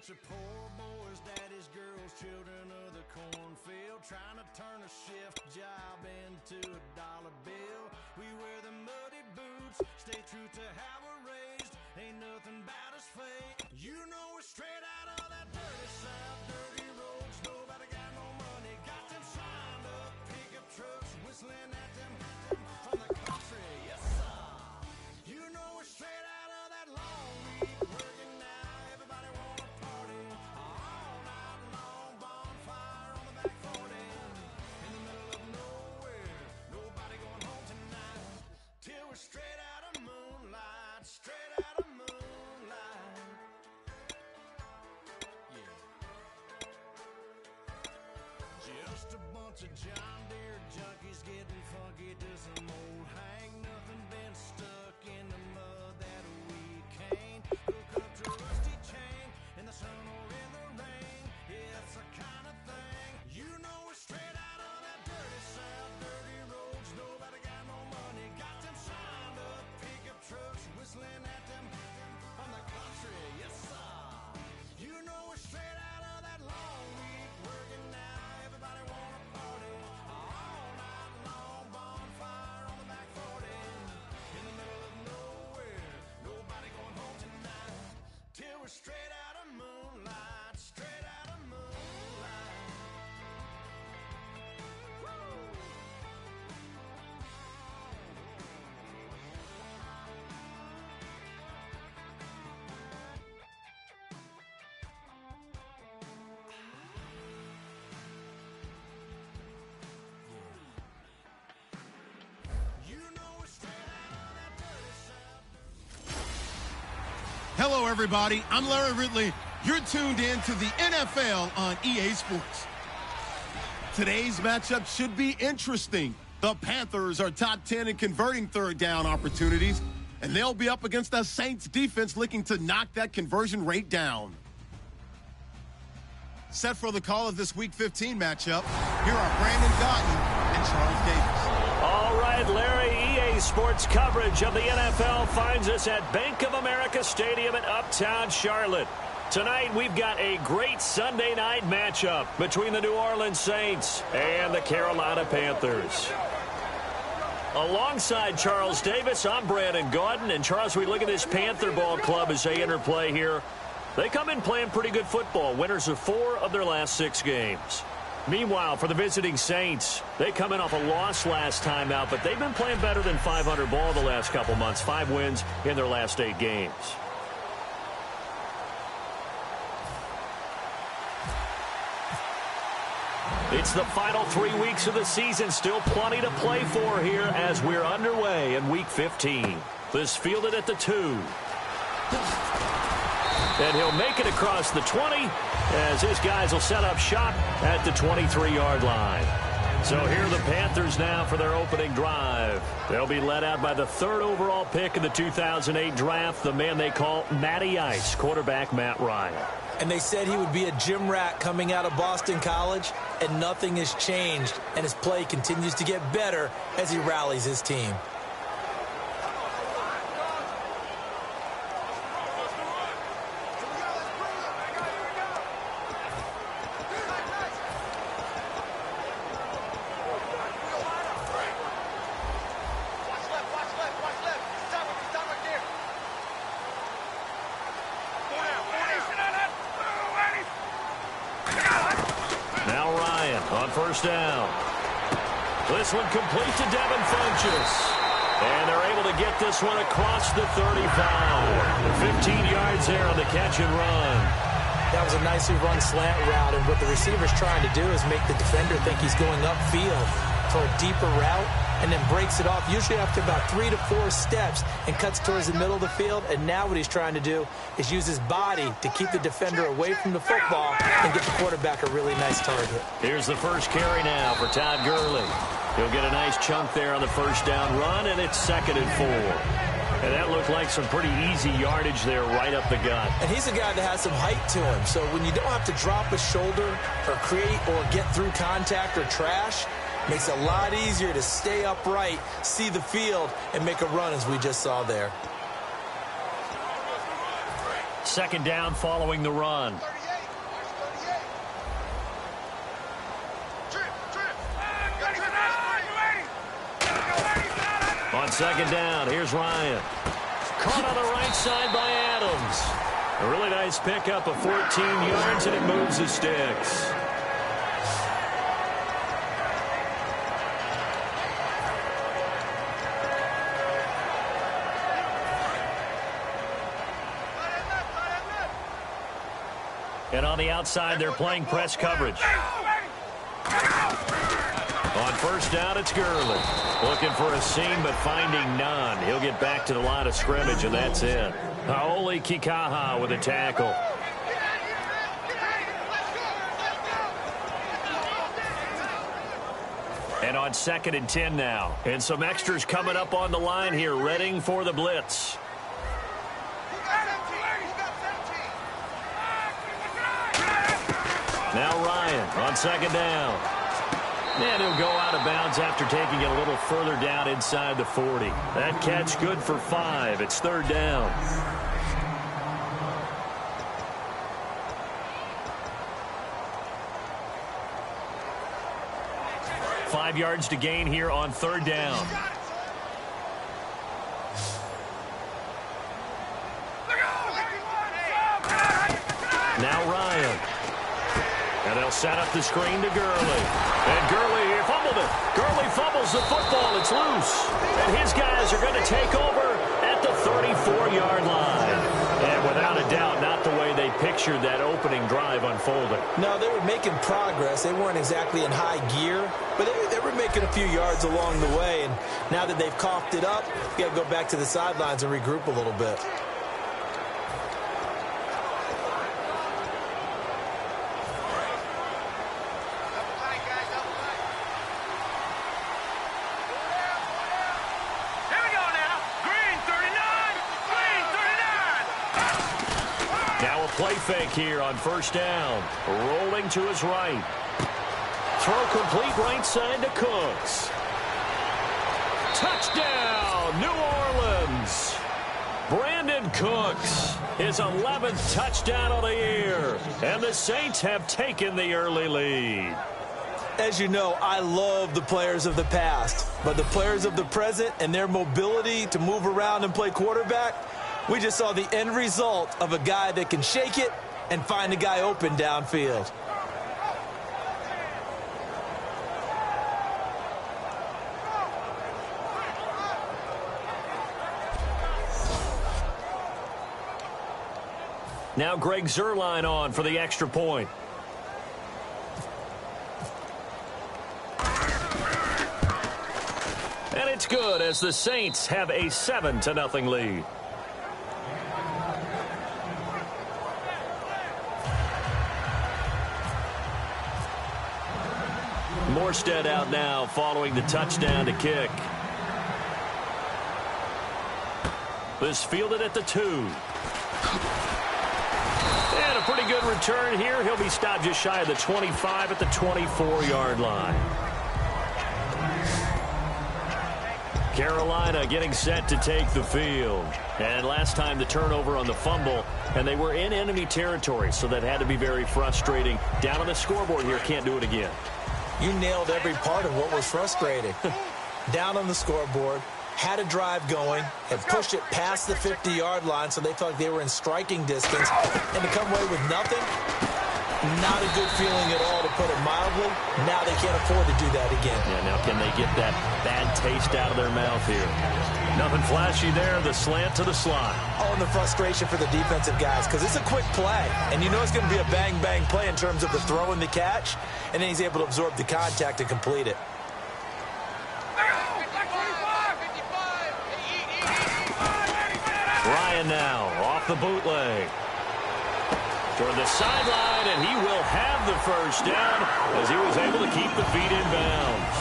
bunch of poor boys, daddies, girls, children of the cornfield, trying to turn a shift job into a dollar bill. We wear the muddy boots, stay true to how we're raised. Ain't nothing about us fake. You know we're straight out of that dirty south, dirty roads. Nobody got no money, got them signed up pickup trucks, whistling at them from the country. Yes, sir. You know we're straight out of that long week, working now. Everybody wanna party all night long. Bonfire on the back 40 in the middle of nowhere. Nobody going home tonight till we're straight out of moonlight, straight out of moonlight. Yeah. Just a bunch of John Deere junkies getting funky to some old hang. Nothing been stuck in the mud that we can't hook up to a rusty chain in the sun or in the rain. Yeah, it's the kind of thing. You know we're straight out of that dirty south, dirty roads. Nobody got no money, got them signed up pickup trucks, whistling at them from the country. Yes, sir. You know we're straight out of that long week, working now. Everybody wanna party all night long. Bonfire on the back 40 in the middle of nowhere. Nobody going home tonight till we're straight out of moonlight, straight out of moonlight. Woo! You know we're straight out of that dirty south. Hello, everybody. I'm Larry Ridley. You're tuned in to the NFL on EA Sports. Today's matchup should be interesting. The Panthers are top 10 in converting third down opportunities, and they'll be up against the Saints defense looking to knock that conversion rate down. Set for the call of this Week 15 matchup, here are Brandon Gotten and Charles Davis. All right, Larry, EA Sports coverage of the NFL finds us at Bank of America Stadium in Uptown Charlotte. Tonight, we've got a great Sunday night matchup between the New Orleans Saints and the Carolina Panthers. Alongside Charles Davis, I'm Brandon Gaudin. And, Charles, we look at this Panther ball club as they enter play here. They come in playing pretty good football, winners of 4 of their last 6 games. Meanwhile, for the visiting Saints, they come in off a loss last time out, but they've been playing better than 500 ball the last couple months. 5 wins in their last 8 games. It's the final 3 weeks of the season. Still plenty to play for here as we're underway in Week 15. This fielded at the 2. And he'll make it across the 20 as his guys will set up shop at the 23-yard line. So here are the Panthers now for their opening drive. They'll be led out by the 3rd overall pick in the 2008 draft, the man they call Matty Ice, quarterback Matt Ryan. And they said he would be a gym rat coming out of Boston College, and nothing has changed, and his play continues to get better as he rallies his team. First down. This one complete to Devin Funchess. And they're able to get this one across the 35. 15 yards there on the catch and run. That was a nicely run slant route, and what the receiver's trying to do is make the defender think he's going upfield for a deeper route, and then breaks it off, usually after about 3 to 4 steps, and cuts towards the middle of the field. And now what he's trying to do is use his body to keep the defender away from the football and get the quarterback a really nice target. Here's the first carry now for Todd Gurley. He'll get a nice chunk there on the first down run, and it's 2nd and 4. And that looked like some pretty easy yardage there right up the gut. And he's a guy that has some height to him, so when you don't have to drop a shoulder or create or get through contact or trash, makes it a lot easier to stay upright, see the field, and make a run as we just saw there. 2nd down following the run. second down, here's Ryan. Caught on the right side by Adams. A really nice pickup of 14 yards, and it moves the sticks. And on the outside, they're playing press coverage. On first down, it's Gurley. Looking for a seam, but finding none. He'll get back to the line of scrimmage, and that's it. Haoli Kikaha with a tackle. And on 2nd and 10 now. And some extras coming up on the line here, readying for the blitz. Now Ryan on 2nd down. And he'll go out of bounds after taking it a little further down inside the 40. That catch good for 5. It's 3rd down. Five yards to gain here on 3rd down. Now Ryan. And they'll set up the screen to Gurley. And Gurley here fumbled it. Gurley fumbles the football. It's loose. And his guys are going to take over at the 34-yard line. And without a doubt, not the way they pictured that opening drive unfolding. No, they were making progress. They weren't exactly in high gear, but they were making a few yards along the way. And now that they've coughed it up, you got to go back to the sidelines and regroup a little bit. Play fake here on 1st down. Rolling to his right. Throw complete right side to Cooks. Touchdown, New Orleans. Brandon Cooks, his 11th touchdown of the year. And the Saints have taken the early lead. As you know, I love the players of the past, but the players of the present and their mobility to move around and play quarterback, we just saw the end result of a guy that can shake it and find a guy open downfield. Now Greg Zuerlein on for the extra point. And it's good as the Saints have a 7-0 lead. Morstead out now following the touchdown to kick. This fielded at the 2. And a pretty good return here. He'll be stopped just shy of the 25 at the 24-yard line. Carolina getting set to take the field. And last time the turnover on the fumble, and they were in enemy territory, so that had to be very frustrating. Down on the scoreboard here, can't do it again. You nailed every part of what was frustrating. Down on the scoreboard, had a drive going, had pushed it past the 50-yard line so they felt like they were in striking distance, and to come away with nothing, not a good feeling at all, to put it mildly. Now they can't afford to do that again. Yeah, now can they get that bad taste out of their mouth here? Nothing flashy there, the slant to the slot. Oh, and the frustration for the defensive guys, because it's a quick play, and you know it's going to be a bang-bang play in terms of the throw and the catch, and then he's able to absorb the contact and complete it. Ryan now off the bootleg. Toward the sideline, and he will have the first down as he was able to keep the feet in bounds.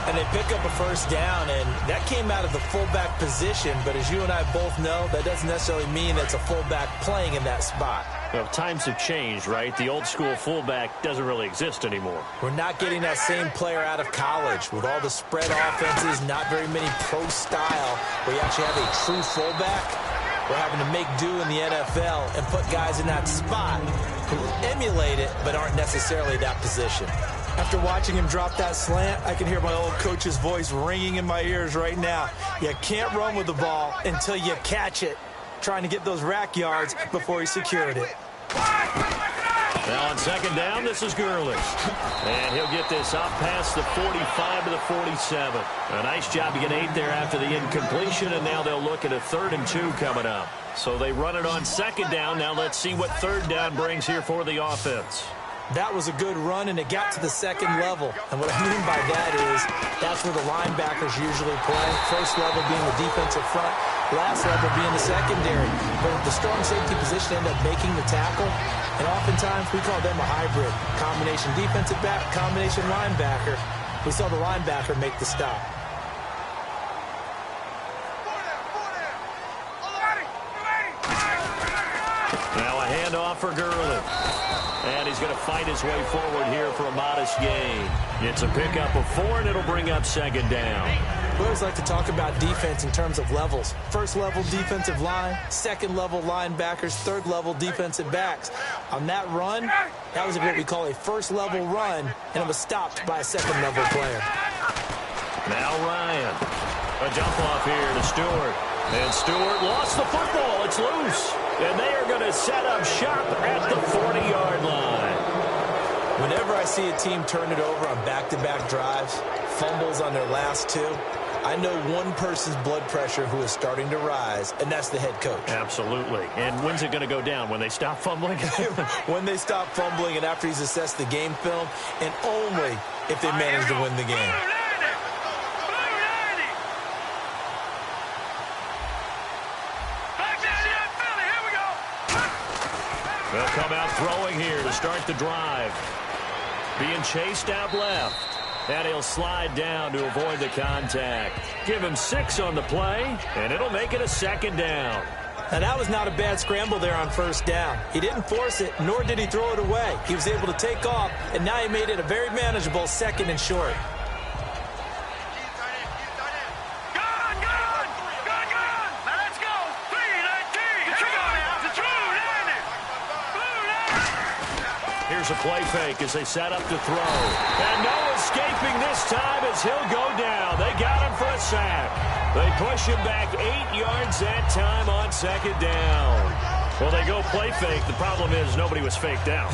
And they pick up a first down, and that came out of the fullback position. But as you and I both know, that doesn't necessarily mean it's a fullback playing in that spot. Well, times have changed, right? The old school fullback doesn't really exist anymore. We're not getting that same player out of college with all the spread offenses, not very many pro style, where you actually have a true fullback. We're having to make do in the NFL and put guys in that spot who emulate it but aren't necessarily that position. After watching him drop that slant, I can hear my old coach's voice ringing in my ears right now. You can't run with the ball until you catch it. Trying to get those rack yards before he secured it. Now on second down, this is Gurley. And he'll get this up past the 45 to the 47. A nice job to get 8 there after the incompletion, and now they'll look at a 3rd and 2 coming up. So they run it on second down. Now let's see what third down brings here for the offense. That was a good run, and it got to the second level. And what I mean by that is that's where the linebackers usually play. First level being the defensive front, last level being the secondary. But the strong safety position ended up making the tackle, and oftentimes we call them a hybrid. Combination defensive back, combination linebacker. We saw the linebacker make the stop. Now a handoff for Gurley. And he's going to fight his way forward here for a modest gain. It's a pickup of 4, and it'll bring up second down. We always like to talk about defense in terms of levels. First level defensive line, second level linebackers, third level defensive backs. On that run, that was what we call a first level run, and it was stopped by a second level player. Now Ryan. A jump off here to Stewart. And Stewart lost the football. It's loose. And they are going to set up shop at the 40-yard line. Whenever I see a team turn it over on back-to-back drives, fumbles on their last 2, I know one person's blood pressure who is starting to rise, and that's the head coach. Absolutely. And when's it going to go down? When they stop fumbling? When they stop fumbling and after he's assessed the game film, and only if they manage to win the game. They'll come out throwing here to start the drive. Being chased out left. And he'll slide down to avoid the contact. Give him 6 on the play, and it'll make it a second down. Now, that was not a bad scramble there on first down. He didn't force it, nor did he throw it away. He was able to take off, and now he made it a very manageable 2nd and short. Here's a play fake as they set up to throw. And no escaping this time as he'll go down. They got him for a sack. They push him back 8 yards that time on second down. Well, they go play fake. The problem is nobody was faked out.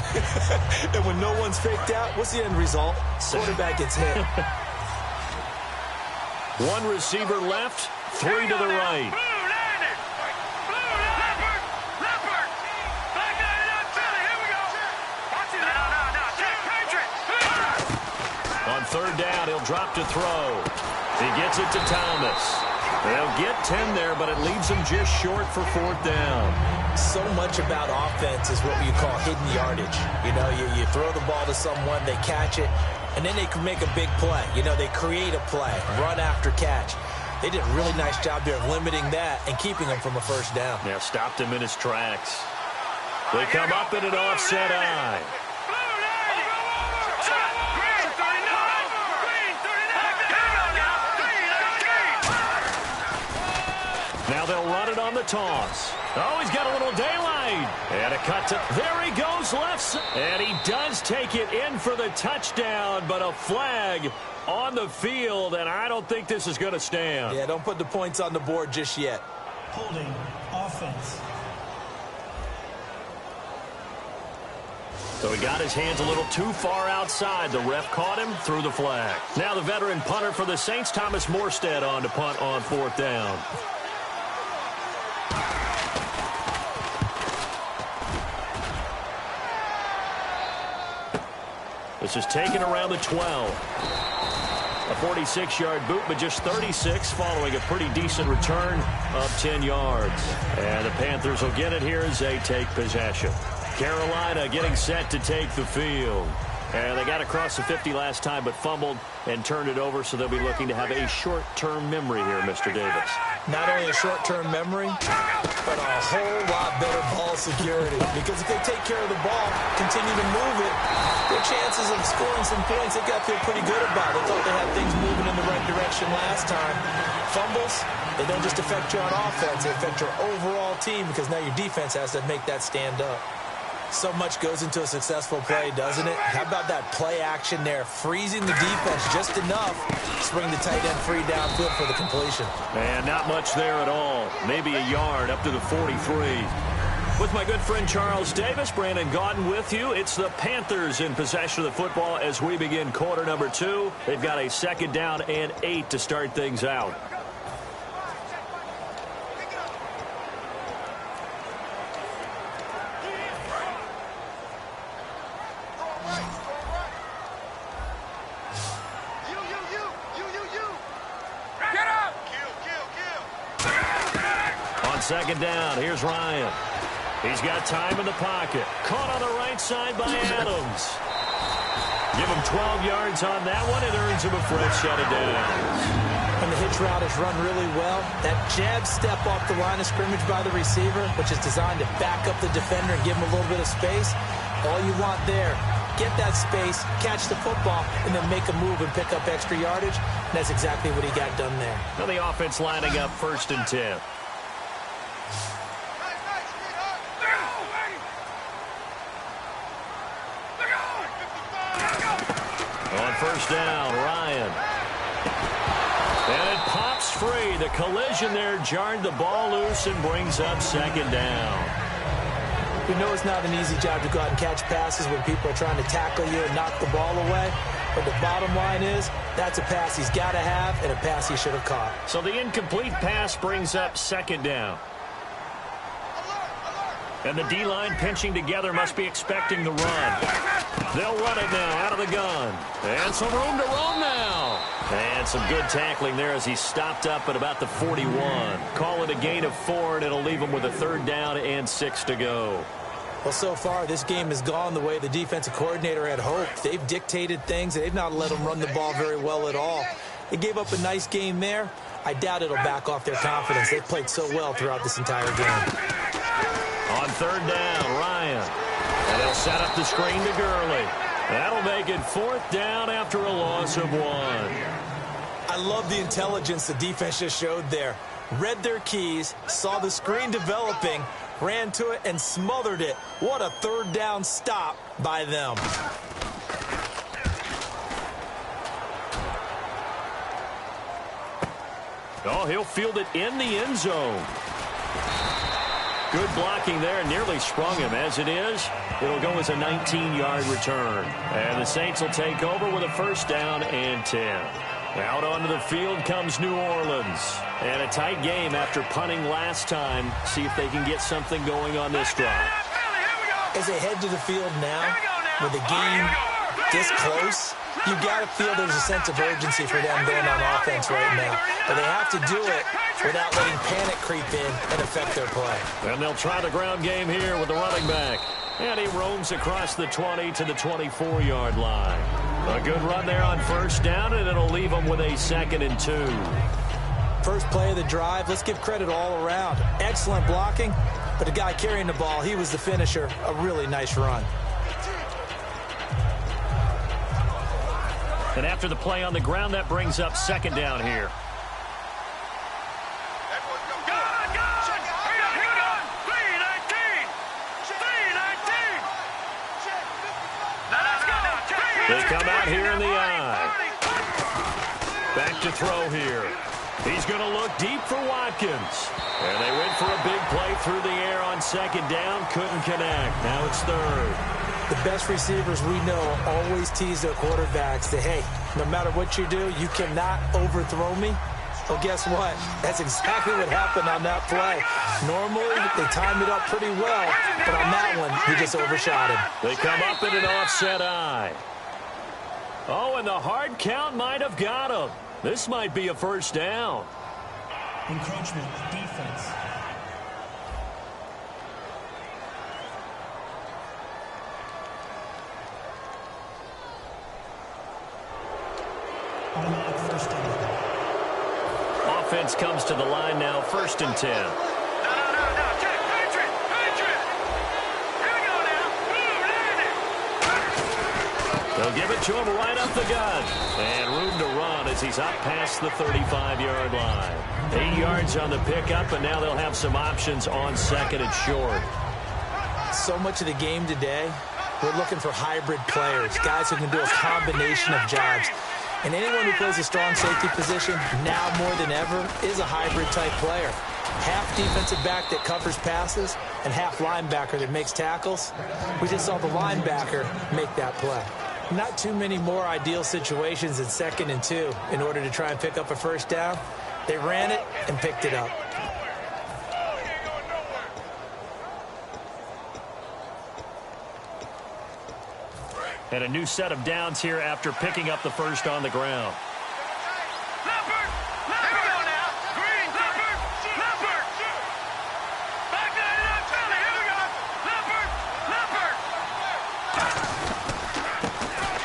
And when no one's faked out, what's the end result? Quarterback gets hit. 1 receiver left, 3 to the right. On third down, he'll drop to throw. He gets it to Thomas. They'll get 10 there, but it leaves him just short for 4th down. So much about offense is what you call hidden yardage. You know, you throw the ball to someone, they catch it, and then they can make a big play. You know, they create a play, run after catch. They did a really nice job there of limiting that and keeping him from a first down. Yeah, stopped him in his tracks. They come up in an offset eye. Now they'll run it on the toss. Oh, he's got a little daylight. And a cut to... There he goes, left. And he does take it in for the touchdown, but a flag on the field, and I don't think this is going to stand. Yeah, don't put the points on the board just yet. Holding offense. So he got his hands a little too far outside. The ref caught him, threw the flag. Now the veteran punter for the Saints, Thomas Morstead, on to punt on 4th down. This is taken around the 12. A 46-yard boot, but just 36 following a pretty decent return of 10 yards. And the Panthers will get it here as they take possession. Carolina getting set to take the field. And they got across the 50 last time, but fumbled and turned it over, so they'll be looking to have a short-term memory here, Mr. Davis. Not only a short-term memory, but a whole lot better ball security. Because if they take care of the ball, continue to move it, their chances of scoring some points, they got to feel pretty good about it. They thought they had things moving in the right direction last time. Fumbles, they don't just affect you on offense, they affect your overall team, because now your defense has to make that stand up. So much goes into a successful play, doesn't it? How about that play action there? Freezing the defense just enough to bring the tight end free downfield for the completion. And not much there at all. Maybe a yard up to the 43. With my good friend Charles Davis, Brandon Gaudin with you. It's the Panthers in possession of the football as we begin quarter number 2. They've got a 2nd down and 8 to start things out. On 2nd down, here's Ryan. He's got time in the pocket. Caught on the right side by Adams. Give him 12 yards on that one. It earns him a fresh set of downs. And the hitch route is run really well. That jab step off the line of scrimmage by the receiver, which is designed to back up the defender and give him a little bit of space. All you want there, get that space, catch the football, and then make a move and pick up extra yardage. And that's exactly what he got done there. Now the offense lining up 1st and 10. On 1st down, Ryan. And it pops free. The collision there jarred the ball loose and brings up 2nd down. We know it's not an easy job to go out and catch passes when people are trying to tackle you and knock the ball away. But the bottom line is, that's a pass he's got to have and a pass he should have caught. So the incomplete pass brings up 2nd down. And the D-line pinching together must be expecting the run. They'll run it now out of the gun. And some room to roam now. And some good tackling there as he stopped up at about the 41. Call it a gain of 4, and it'll leave him with a 3rd down and 6 to go. Well, so far, this game has gone the way the defensive coordinator had hoped. They've dictated things. They've not let them run the ball very well at all. They gave up a nice game there. I doubt it'll back off their confidence. They've played so well throughout this entire game. On 3rd down, Ryan. And they'll set up the screen to Gurley. That'll make it 4th down after a loss of 1. I love the intelligence the defense just showed there. Read their keys, saw the screen developing, ran to it, and smothered it. What a 3rd down stop by them. Oh, he'll field it in the end zone. Good blocking there, nearly sprung him. As it is, it'll go as a 19-yard return. And the Saints will take over with a 1st down and 10. Out onto the field comes New Orleans. And a tight game after punting last time. See if they can get something going on this drive. As they head to the field now, with the game this close, you got to feel there's a sense of urgency for them going on offense right now. But they have to do it without letting panic creep in and affect their play. And they'll try the ground game here with the running back. And he roams across the 20 to the 24-yard line. A good run there on 1st down, and it'll leave him with a 2nd and 2. First play of the drive, let's give credit all around. Excellent blocking, but the guy carrying the ball, he was the finisher. A really nice run. And after the play on the ground, that brings up 2nd down here. They come out here in the eye. Back to throw here. He's going to look deep for Watkins. And they went for a big play through the air on 2nd down. Couldn't connect. Now it's 3rd. The best receivers we know always tease their quarterbacks that, hey, no matter what you do, you cannot overthrow me. Well, guess what? That's exactly what happened on that play. Normally, they time it up pretty well, but on that one, he just overshot him. They come up in an offset eye. Oh, and the hard count might have got him. This might be a 1st down. Encroachment, defense. Automatic 1st down. Offense comes to the line now, 1st and 10. They'll give it to him right up the gut. And room to run as he's up past the 35-yard line. 8 yards on the pickup, and now they'll have some options on 2nd and short. So much of the game today, we're looking for hybrid players, guys who can do a combination of jobs. And anyone who plays a strong safety position, now more than ever, is a hybrid-type player. Half defensive back that covers passes and half linebacker that makes tackles. We just saw the linebacker make that play. Not too many more ideal situations in 2nd and 2 in order to try and pick up a first down. They ran it and picked it up. And a new set of downs here after picking up the first on the ground.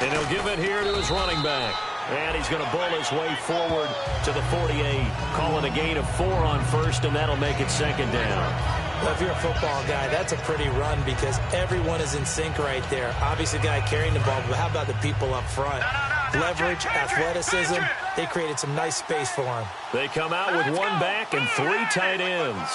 And he'll give it here to his running back. And he's going to bull his way forward to the 48. Call it a gain of 4 on first, and that'll make it 2nd down. Well, if you're a football guy, that's a pretty run because everyone is in sync right there. Obviously, the guy carrying the ball, but how about the people up front? Leverage, athleticism, they created some nice space for him. They come out with 1 back and 3 tight ends.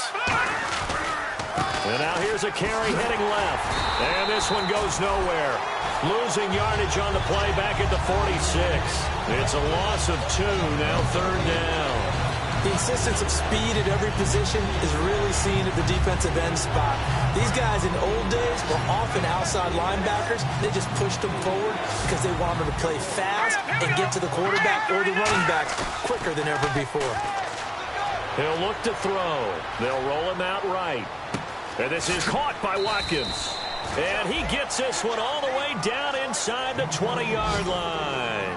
And now here's a carry heading left. And this one goes nowhere. Losing yardage on the play back at the 46. It's a loss of 2, now 3rd down. The insistence of speed at every position is really seen at the defensive end spot. These guys in old days were often outside linebackers. They just pushed them forward because they wanted to play fast and get to the quarterback or the running back quicker than ever before. He'll look to throw. They'll roll him out right. And this is caught by Watkins. And he gets this one all the way down inside the 20-yard line.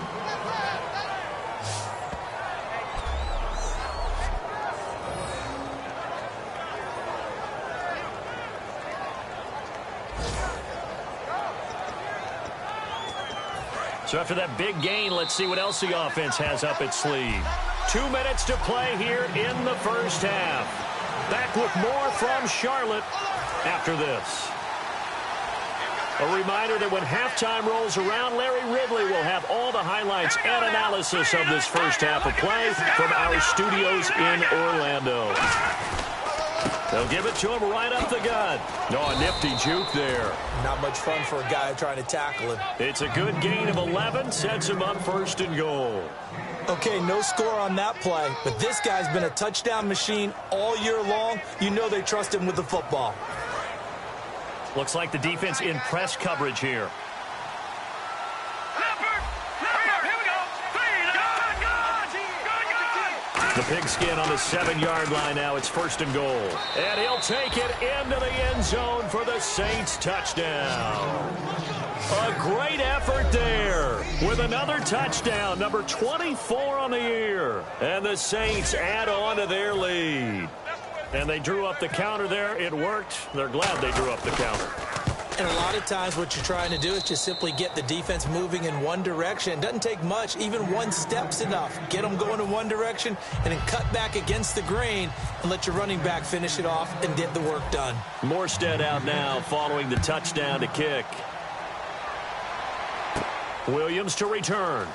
So after that big gain, let's see what else the offense has up its sleeve. 2 minutes to play here in the first half. Back with more from Charlotte after this. A reminder that when halftime rolls around, Larry Ridley will have all the highlights and analysis of this first half of play from our studios in Orlando. They'll give it to him right up the gut. Oh, a nifty juke there. Not much fun for a guy trying to tackle him. It's a good gain of 11, sets him up 1st and goal. Okay, no score on that play, but this guy's been a touchdown machine all year long. You know they trust him with the football. Looks like the defense in press coverage here. The pigskin on the 7-yard line now. It's 1st and goal. And he'll take it into the end zone for the Saints touchdown. A great effort there with another touchdown, number 24 on the year. And the Saints add on to their lead. And they drew up the counter there. It worked. They're glad they drew up the counter. And a lot of times what you're trying to do is just simply get the defense moving in one direction. It doesn't take much. Even 1 step's enough. Get them going in one direction and then cut back against the grain and let your running back finish it off and get the work done. Morstead out now following the touchdown to kick. Williams to return.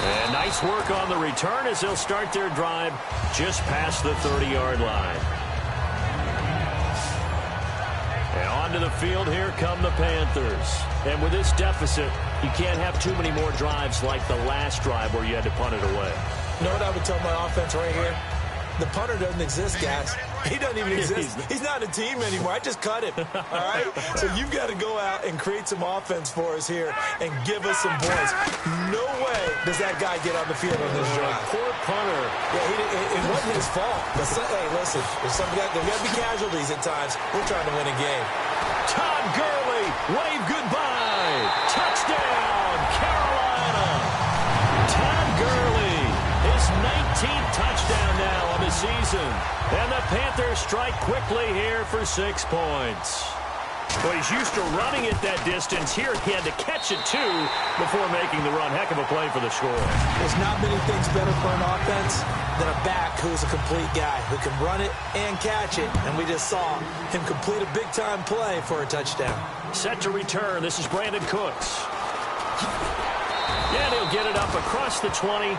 And nice work on the return as they'll start their drive just past the 30-yard line. And onto the field, here come the Panthers. And with this deficit, you can't have too many more drives like the last drive where you had to punt it away. You know what I would tell my offense right here? The punter doesn't exist, guys. He doesn't even exist. He's not a team anymore. I just cut him, all right? So you've got to go out and create some offense for us here and give us some points. No way does that guy get on the field on this drive. Poor punter. Yeah, it wasn't his fault. But hey, listen, there's got to be casualties at times. We're trying to win a game. Todd Gurley, wave goodbye. Touchdown, Carolina. Todd Gurley, his 19th touchdown now on the season. And the Panthers strike quickly here for 6 points. Well, he's used to running it that distance. Here he had to catch it, too, before making the run. Heck of a play for the score. There's not many things better for an offense than a back who's a complete guy who can run it and catch it. And we just saw him complete a big-time play for a touchdown. Set to return. This is Brandon Cooks. And he'll get it up across the 20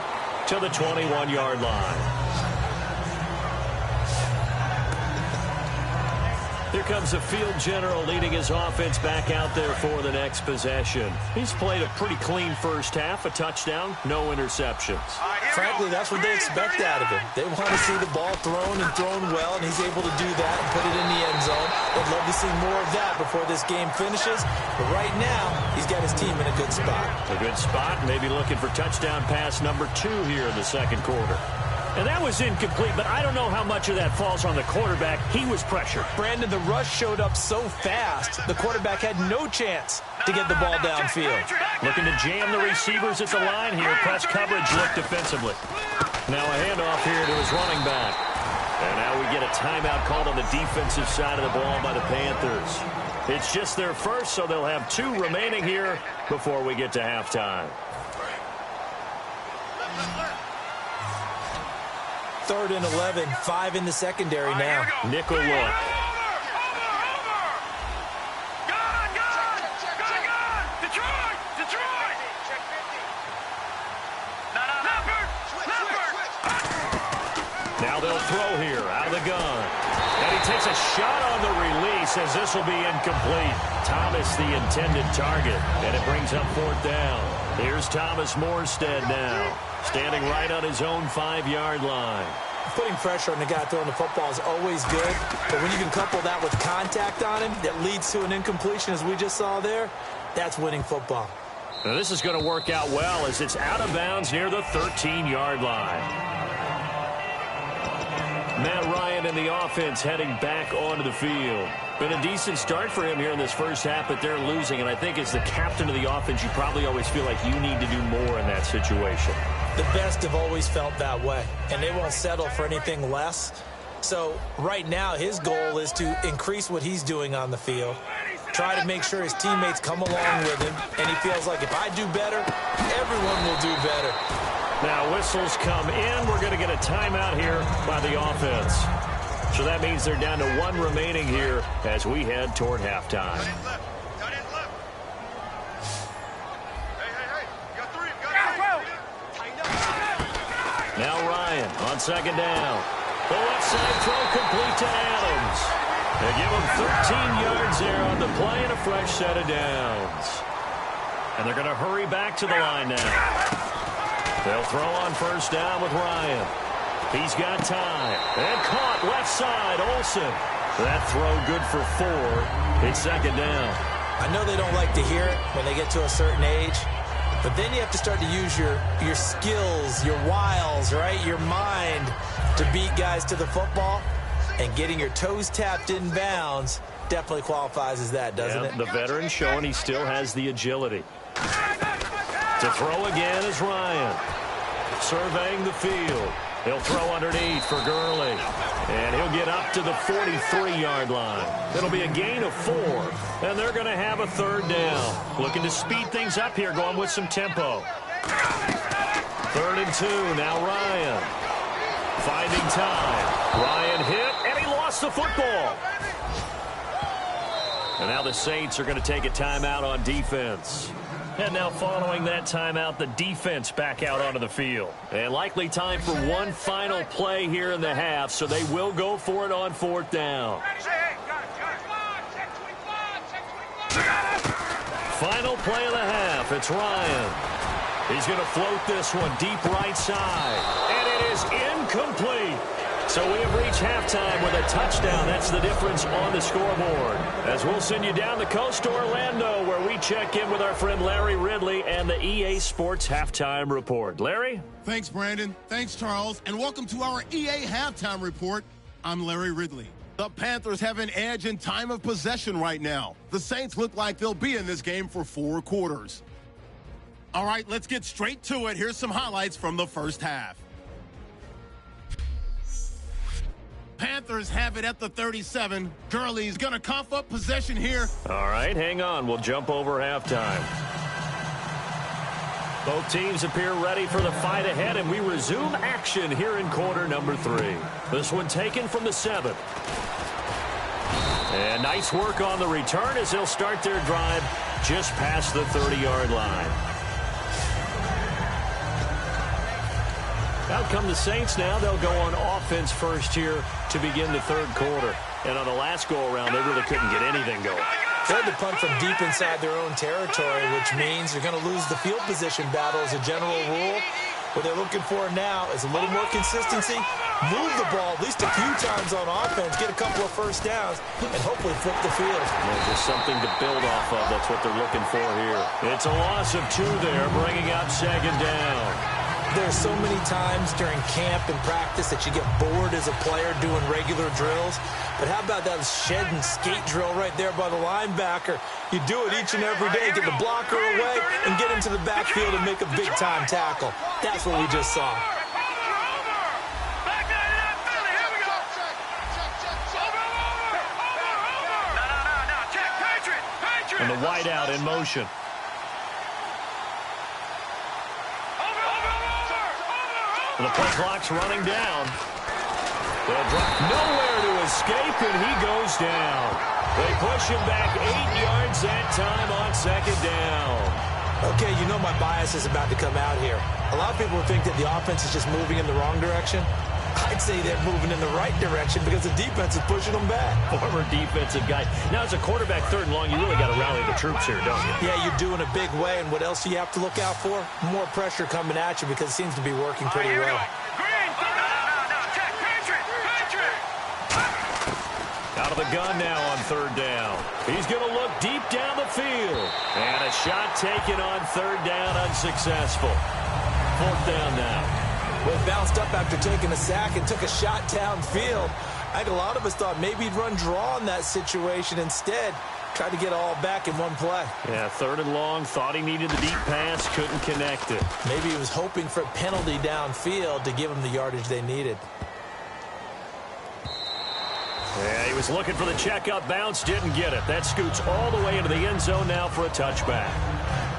to the 21-yard line. comes the field general leading his offense back out there for the next possession. He's played a pretty clean first half, a touchdown, no interceptions. Frankly, that's what they expect out of him. They want to see the ball thrown and thrown well, and he's able to do that and put it in the end zone. They'd love to see more of that before this game finishes. But right now, he's got his team in a good spot. A good spot, maybe looking for touchdown pass number 2 here in the second quarter. And that was incomplete, but I don't know how much of that falls on the quarterback. He was pressured. Brandon, the rush showed up so fast, the quarterback had no chance to get the ball downfield. Looking to jam the receivers at the line here. Press coverage look defensively. Now a handoff here to his running back. And now we get a timeout called on the defensive side of the ball by the Panthers. It's just their first, so they'll have 2 remaining here before we get to halftime. 3rd and 11, 5 in the secondary now. Nickel look. Now they'll throw here out of the gun. And he takes a shot on the release as this will be incomplete. Thomas the intended target, and it brings up 4th down. Here's Thomas Morstead now, standing right on his own 5-yard line. Putting pressure on the guy throwing the football is always good, but when you can couple that with contact on him that leads to an incompletion, as we just saw there, that's winning football. Now this is going to work out well as it's out of bounds near the 13-yard line. Matt Ryan and the offense heading back onto the field. Been a decent start for him here in this first half, but they're losing. And I think as the captain of the offense, you probably always feel like you need to do more in that situation. The best have always felt that way, and they won't settle for anything less. So right now his goal is to increase what he's doing on the field, try to make sure his teammates come along with him, and he feels like if I do better, everyone will do better. Now whistles come in. We're going to get a timeout here by the offense. So that means they're down to 1 remaining here as we head toward halftime. Now Ryan on 2nd down. The left side throw complete to Adams. They give him 13 yards there on the play and a fresh set of downs. And they're going to hurry back to the line now. They'll throw on 1st down with Ryan. He's got time. And caught left side, Olsen. That throw good for 4. It's 2nd down. I know they don't like to hear it when they get to a certain age, but then you have to start to use your skills, your wiles, right? Your mind to beat guys to the football. And getting your toes tapped in bounds definitely qualifies as that, doesn't it? The veteran showing he still has the agility. To throw again is Ryan. Surveying the field. He'll throw underneath for Gurley. And he'll get up to the 43-yard line. It'll be a gain of 4. And they're going to have a 3rd down. Looking to speed things up here, going with some tempo. 3rd and 2, now Ryan. Finding time. Ryan hit, and he lost the football. And now the Saints are going to take a timeout on defense. And now following that timeout, the defense back out onto the field. And likely time for one final play here in the half, so they will go for it on 4th down. Final play of the half, it's Ryan. He's going to float this one deep right side. And it is incomplete. So we have reached halftime with a touchdown. That's the difference on the scoreboard. As we'll send you down the coast to Orlando, where we check in with our friend Larry Ridley and the EA Sports Halftime Report. Larry? Thanks, Brandon. Thanks, Charles. And welcome to our EA Halftime Report. I'm Larry Ridley. The Panthers have an edge in time of possession right now. The Saints look like they'll be in this game for 4 quarters. All right, let's get straight to it. Here's some highlights from the first half. Panthers have it at the 37. Gurley's going to cough up possession here. All right, hang on. We'll jump over halftime. Both teams appear ready for the fight ahead, and we resume action here in quarter number 3. This one taken from the 7th. And nice work on the return as they'll start their drive just past the 30-yard line. Out come the Saints now. They'll go on offense first here to begin the 3rd quarter. And on the last go-around, they really couldn't get anything going. They had to punt from deep inside their own territory, which means they're going to lose the field position battle as a general rule. What they're looking for now is a little more consistency, move the ball at least a few times on offense, get a couple of first downs, and hopefully flip the field. Yeah, just something to build off of. That's what they're looking for here. It's a loss of 2 there, bringing up second down. There's so many times during camp and practice that you get bored as a player doing regular drills. But how about that shed and skate drill right there by the linebacker? You do it each and every day, get the blocker away, and get into the backfield and make a big-time tackle. That's what we just saw. And the wideout in motion. And the play clock's running down. They'll drop nowhere to escape, and he goes down. They push him back 8 yards that time on second down. Okay, you know my bias is about to come out here. A lot of people think that the offense is just moving in the wrong direction. I'd say they're moving in the right direction because the defense is pushing them back. Former defensive guy. Now, as a quarterback, 3rd and long, you really got to rally the troops here, don't you? Yeah, you do in a big way. And what else do you have to look out for? More pressure coming at you because it seems to be working pretty well. Out of the gun now on 3rd down. He's going to look deep down the field. And a shot taken on 3rd down, unsuccessful. 4th down now. Well, he bounced up after taking a sack and took a shot downfield. I think a lot of us thought maybe he'd run draw in that situation. Instead, tried to get it all back in one play. Yeah, 3rd and long, thought he needed the deep pass, couldn't connect it. Maybe he was hoping for a penalty downfield to give him the yardage they needed. Yeah, he was looking for the check-up bounce, didn't get it. That scoots all the way into the end zone now for a touchback.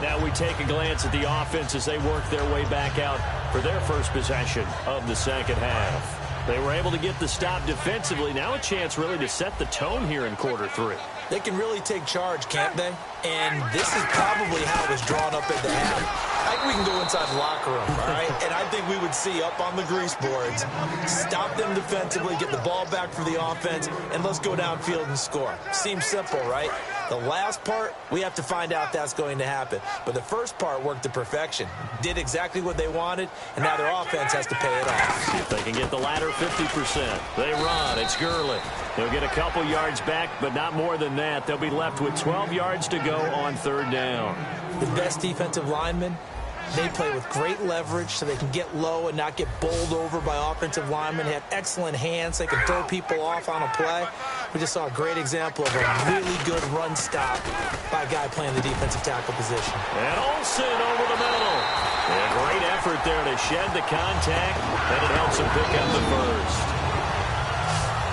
Now we take a glance at the offense as they work their way back out for their first possession of the second half. They were able to get the stop defensively. Now a chance really to set the tone here in quarter 3. They can really take charge, can't they? And this is probably how it was drawn up at the half. I think we can go inside the locker room, all right? And I think we would see up on the grease boards, stop them defensively, get the ball back for the offense, and let's go downfield and score. Seems simple, right? The last part, we have to find out that's going to happen. But the first part worked to perfection. Did exactly what they wanted, and now their offense has to pay it off. See if they can get the latter 50%. They run. It's Gurley. They'll get a couple yards back, but not more than that. They'll be left with 12 yards to go on 3rd down. The best defensive linemen, they play with great leverage so they can get low and not get bowled over by offensive linemen. They have excellent hands. They can throw people off on a play. We just saw a great example of a really good run stop by a guy playing the defensive tackle position. And Olsen over the middle. A great effort there to shed the contact, and it helps him pick up the first.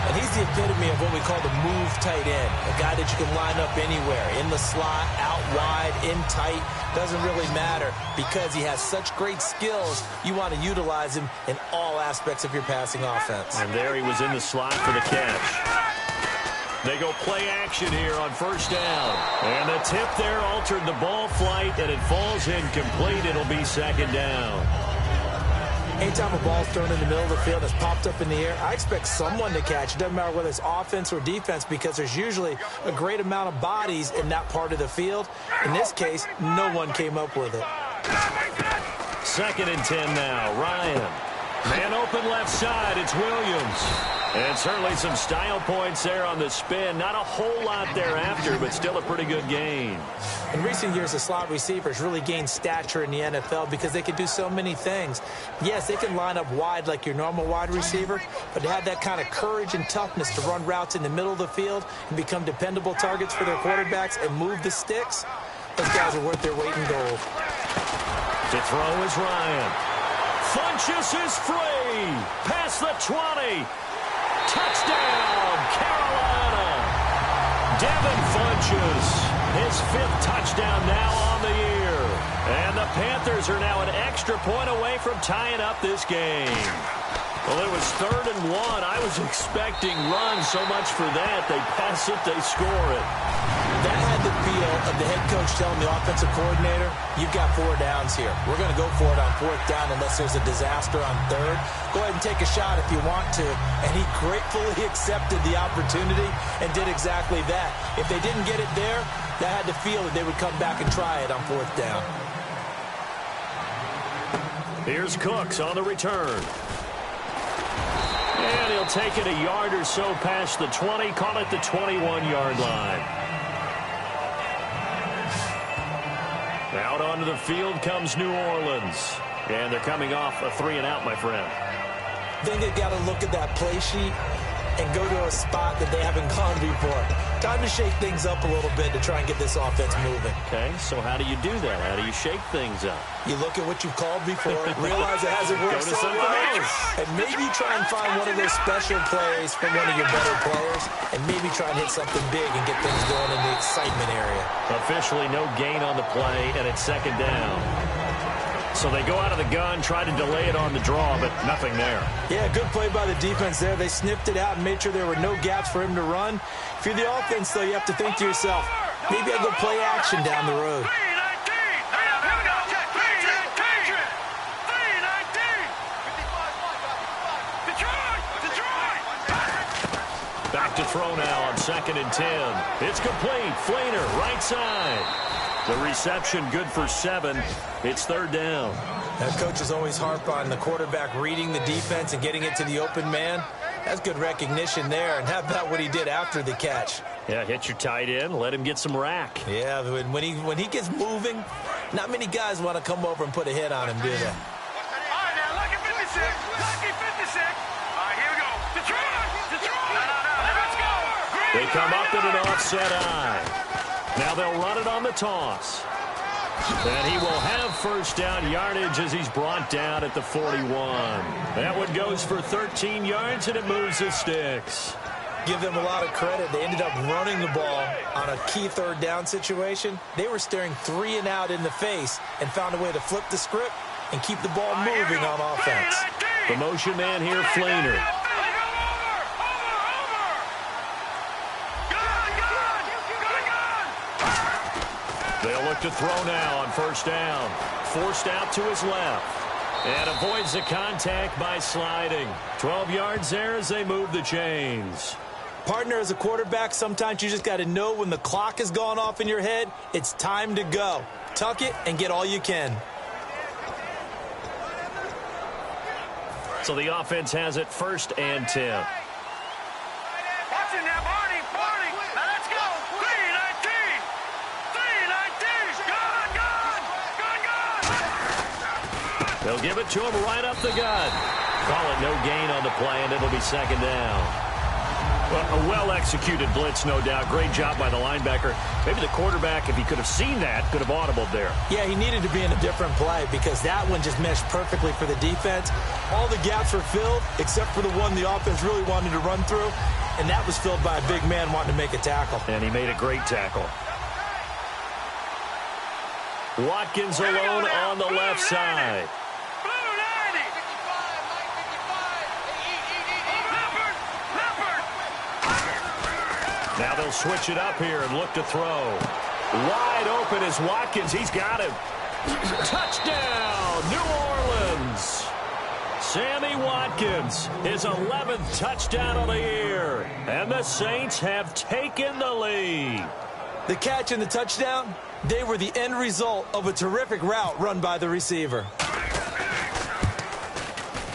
And he's the epitome of what we call the move tight end, a guy that you can line up anywhere, in the slot, out wide, in tight, doesn't really matter because he has such great skills. You want to utilize him in all aspects of your passing offense. And there he was in the slot for the catch. They go play action here on 1st down. And the tip there altered the ball flight, and it falls incomplete. It'll be 2nd down. Anytime a ball's thrown in the middle of the field that's popped up in the air, I expect someone to catch. It doesn't matter whether it's offense or defense because there's usually a great amount of bodies in that part of the field. In this case, no one came up with it. 2nd and 10 now. Ryan. Man open left side. It's Williams. And certainly some style points there on the spin. Not a whole lot thereafter, but still a pretty good gain. In recent years, the slot receivers really gained stature in the NFL because they can do so many things. Yes, they can line up wide like your normal wide receiver, but to have that kind of courage and toughness to run routes in the middle of the field and become dependable targets for their quarterbacks and move the sticks, those guys are worth their weight in gold. To throw is Ryan. Funchess is free. Past the 20. Touchdown, Carolina. Devin Funchess, his 5th touchdown now on the year. And the Panthers are now an extra point away from tying up this game. Well, it was 3rd and 1. I was expecting runs. So much for that. They pass it, they score it. That had the feel of the head coach telling the offensive coordinator, you've got 4 downs here. We're going to go for it on 4th down unless there's a disaster on 3rd. Go ahead and take a shot if you want to. And he gratefully accepted the opportunity and did exactly that. If they didn't get it there, that had the feel that they would come back and try it on 4th down. Here's Cooks on the return. And he'll take it a yard or so past the 20, call it the 21-yard line. Out onto the field comes New Orleans. And they're coming off a 3-and-out, my friend. Then they've got to look at that play sheet and go to a spot that they haven't gone before. Time to shake things up a little bit to try and get this offense moving. Okay, so how do you do that? How do you shake things up? You look at what you've called before, realize it hasn't worked so well, and maybe try and find one of those special plays from one of your better players, and maybe try and hit something big and get things going in the excitement area. Officially no gain on the play, and it's 2nd down. So they go out of the gun, try to delay it on the draw, but nothing there. Yeah, good play by the defense there. They sniffed it out and made sure there were no gaps for him to run. If you're the offense, though, you have to think to yourself, maybe I go play action down the road. Back to throw now on 2nd and 10. It's complete. Flainer, right side. The reception good for 7. It's 3rd down. Now, coaches always harp on the quarterback reading the defense and getting it to the open man. That's good recognition there. And how about what he did after the catch? Yeah, hit your tight end, let him get some rack. Yeah, when he gets moving, not many guys want to come over and put a hit on him, do they? All right, now, lucky 56. Lucky 56. All right, here we go. Detroit. No, let's go. They come up in an offset eye. Now they'll run it on the toss. And he will have 1st down yardage as he's brought down at the 41. That one goes for 13 yards, and it moves the sticks. Give them a lot of credit. They ended up running the ball on a key 3rd down situation. They were staring 3-and-out in the face and found a way to flip the script and keep the ball moving on offense. The motion man here, Flainer. They'll look to throw now on 1st down. Forced out to his left. And avoids the contact by sliding. 12 yards there as they move the chains. Partner, as a quarterback, sometimes you just got to know when the clock has gone off in your head, it's time to go. Tuck it and get all you can. So the offense has it 1st and 10. Watch it now, Barney. Now let's go. 3-19. 3-19. Gone. They'll give it to him right up the gut. Call it no gain on the play, and it'll be 2nd down. Well, a well-executed blitz, no doubt. Great job by the linebacker. Maybe the quarterback, if he could have seen that, could have audibled there. Yeah, he needed to be in a different play because that one just meshed perfectly for the defense. All the gaps were filled except for the one the offense really wanted to run through, and that was filled by a big man wanting to make a tackle. And he made a great tackle. Watkins alone on the left side. Now they'll switch it up here and look to throw. Wide open is Watkins. He's got him. Touchdown, New Orleans. Sammy Watkins, his 11th touchdown of the year. And the Saints have taken the lead. The catch and the touchdown, they were the end result of a terrific route run by the receiver.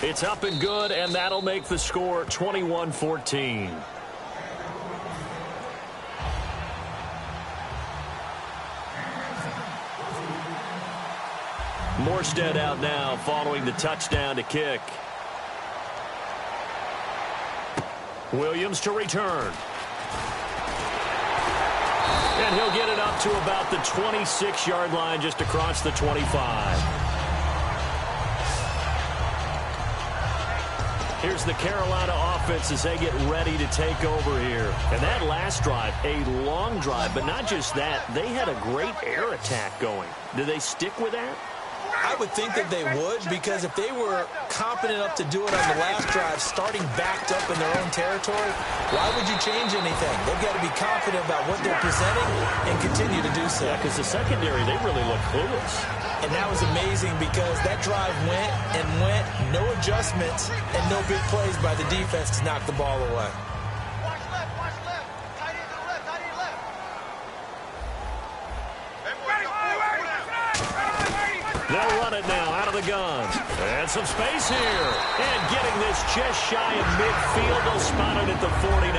It's up and good, and that'll make the score 21-14. Morstead out now following the touchdown to kick. Williams to return. And he'll get it up to about the 26-yard line, just across the 25. Here's the Carolina offense as they get ready to take over here. And that last drive, a long drive, but not just that. They had a great air attack going. Do they stick with that? I would think that they would, because if they were confident enough to do it on the last drive, starting backed up in their own territory, why would you change anything? They've got to be confident about what they're presenting and continue to do so. Yeah, because the secondary, they really look clueless. And that was amazing because that drive went and went, no adjustments, and no big plays by the defense to knock the ball away. Watch left, watch left. Tight end to the left, tight end left. They'll run it now out of the gun. And some space here. And getting this just shy of midfield. They'll spot it at the 49.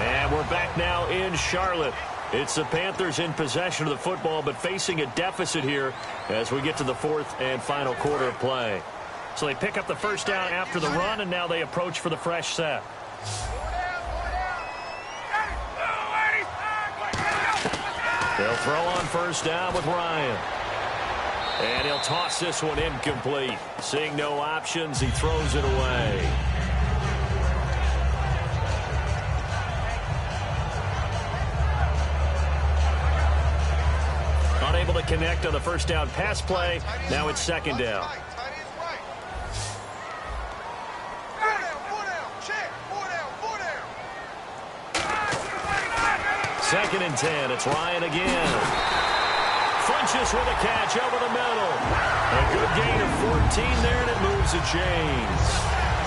And we're back now in Charlotte. It's the Panthers in possession of the football, but facing a deficit here as we get to the fourth and final quarter of play. So they pick up the first down after the run, and now they approach for the fresh set. They'll throw on first down with Ryan. And he'll toss this one incomplete. Seeing no options, he throws it away. Unable to connect on the first down pass play. Now it's second down. Second and 10. It's Ryan again. Funches with a catch over the middle. A good gain of 14 there, and it moves the chains.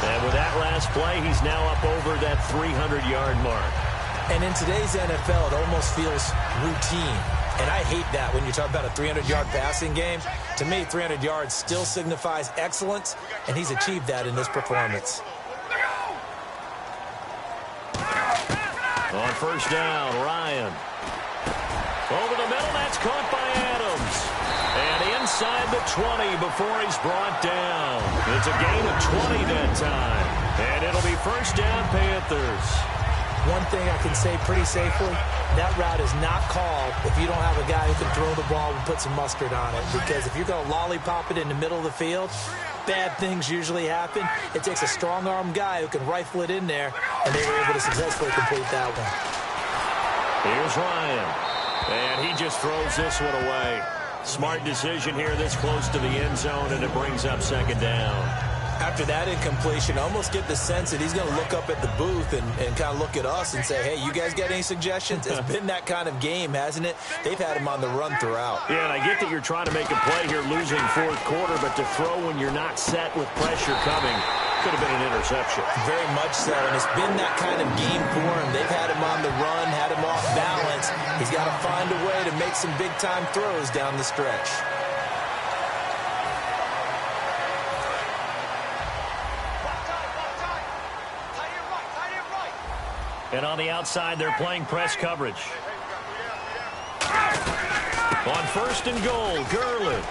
And with that last play, he's now up over that 300-yard mark. And in today's NFL, it almost feels routine. And I hate that when you talk about a 300-yard passing game. To me, 300 yards still signifies excellence, and he's achieved that in this performance. On first down, Ryan. Over the middle, that's caught by Adams. And inside the 20 before he's brought down. It's a gain of 20 that time. And it'll be first down, Panthers. One thing I can say pretty safely, that route is not called if you don't have a guy who can throw the ball and put some mustard on it. Because if you're going to lollipop it in the middle of the field, bad things usually happen. It takes a strong-arm guy who can rifle it in there, and they were able to successfully complete that one. Here's Ryan. And he just throws this one away. Smart decision here this close to the end zone, and it brings up second down. After that incompletion, I almost get the sense that he's going to look up at the booth and kind of look at us and say, hey, you guys got any suggestions? It's been that kind of game, hasn't it? They've had him on the run throughout. Yeah, and I get that you're trying to make a play here losing fourth quarter, but to throw when you're not set with pressure coming could have been an interception. Very much so, and it's been that kind of game for him. They've had him on the run, had him off balance. He's got to find a way to make some big-time throws down the stretch. And on the outside, they're playing press coverage. On first and goal, Gurley.